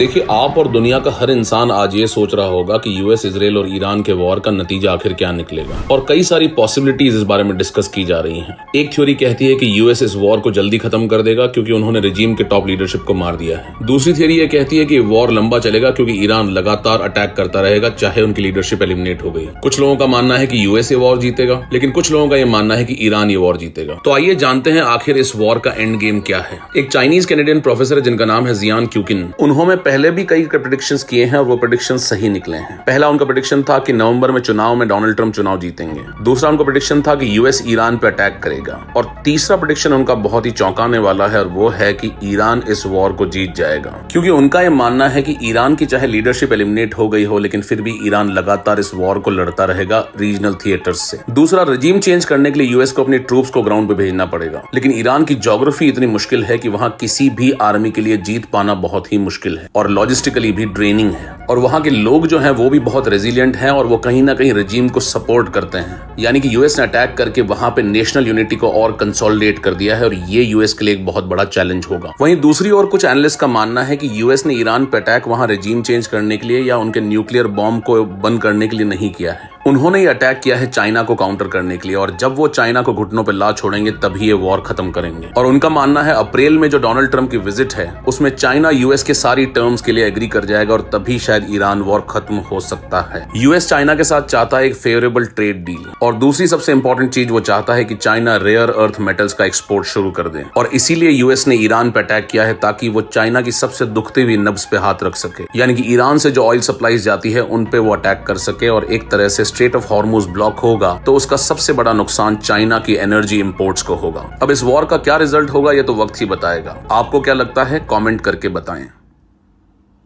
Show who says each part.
Speaker 1: देखिए, आप और दुनिया का हर इंसान आज ये सोच रहा होगा कि यूएस, इजराइल और ईरान के वॉर का नतीजा आखिर क्या निकलेगा, और कई सारी पॉसिबिलिटीज इस बारे में डिस्कस की जा रही हैं। एक थ्योरी कहती है कि यूएस इस वॉर को जल्दी खत्म कर देगा क्योंकि उन्होंने रेजिम के टॉप लीडरशिप को मार दिया है। दूसरी थ्योरी ये कहती है कि वॉर लंबा चलेगा क्योंकि ईरान लगातार अटैक करता रहेगा चाहे उनकी लीडरशिप एलिमिनेट हो गई। कुछ लोगों का मानना है कि यूएस ये वॉर जीतेगा, लेकिन कुछ लोगों का ये मानना है कि ईरान ये वॉर जीतेगा। तो आइए जानते हैं आखिर इस वॉर का एंड गेम क्या है। एक चाइनीज कैनेडियन प्रोफेसर है जिनका नाम है जियान क्यूकिन। उन्होंने पहले भी कई प्रेडिक्शंस किए हैं और वो प्रेडिक्शंस सही निकले हैं। पहला उनका प्रेडिक्शन था कि नवंबर में चुनाव में डोनाल्ड ट्रंप चुनाव जीतेंगे। दूसरा उनका प्रेडिक्शन था कि यूएस ईरान पे अटैक करेगा। और तीसरा प्रेडिक्शन उनका बहुत ही चौंकाने वाला है और वो है कि ईरान इस वॉर को जीत जाएगा, क्योंकि उनका यह मानना है कि ईरान की चाहे लीडरशिप एलिमिनेट हो गई हो, लेकिन फिर भी ईरान लगातार इस वॉर को लड़ता रहेगा रीजनल थिएटर्स से। दूसरा, रेजिम चेंज करने के लिए यूएस को अपने ट्रूप्स को ग्राउंड पे भेजना पड़ेगा, लेकिन ईरान की ज्योग्राफी इतनी मुश्किल है कि वहां किसी भी आर्मी के लिए जीत पाना बहुत ही मुश्किल है और लॉजिस्टिकली भी ड्रेनिंग है। और वहां के लोग जो हैं वो भी बहुत रेजिलिएंट हैं और वो कहीं ना कहीं रेजिम को सपोर्ट करते हैं। यानी कि यूएस ने अटैक करके वहां पे नेशनल यूनिटी को और कंसोलिडेट कर दिया है और ये यूएस के लिए एक बहुत बड़ा चैलेंज होगा। वहीं दूसरी ओर कुछ एनालिस्ट का मानना है कि यूएस ने ईरान पे अटैक वहां रेजिम चेंज करने के लिए या उनके न्यूक्लियर बॉम्ब को बंद करने के लिए नहीं किया है। उन्होंने ये अटैक किया है चाइना को काउंटर करने के लिए, और जब वो चाइना को घुटनों पे ला छोड़ेंगे तभी ये वॉर खत्म करेंगे। और उनका मानना है अप्रैल में जो डोनाल्ड ट्रंप की विजिट है उसमें चाइना यूएस के सारी टर्म्स के लिए एग्री कर जाएगा और तभी शायद ईरान वॉर खत्म हो सकता है। यूएस चाइना के साथ चाहता है एक फेवरेबल ट्रेड डील, और दूसरी सबसे इंपॉर्टेंट चीज वो चाहता है कि चाइना रेयर अर्थ मेटल्स का एक्सपोर्ट शुरू कर दे। और इसीलिए यूएस ने ईरान पे अटैक किया है ताकि वो चाइना की सबसे दुखती हुई नब्ज पे हाथ रख सके, यानी कि ईरान से जो ऑयल सप्लाईज जाती है उन पे वो अटैक कर सके। और एक तरह से स्ट्रेट ऑफ हॉर्मुज ब्लॉक होगा तो उसका सबसे बड़ा नुकसान चाइना की एनर्जी इंपोर्ट्स को होगा। अब इस वॉर का क्या रिजल्ट होगा ये तो वक्त ही बताएगा। आपको क्या लगता है, कमेंट करके बताएं।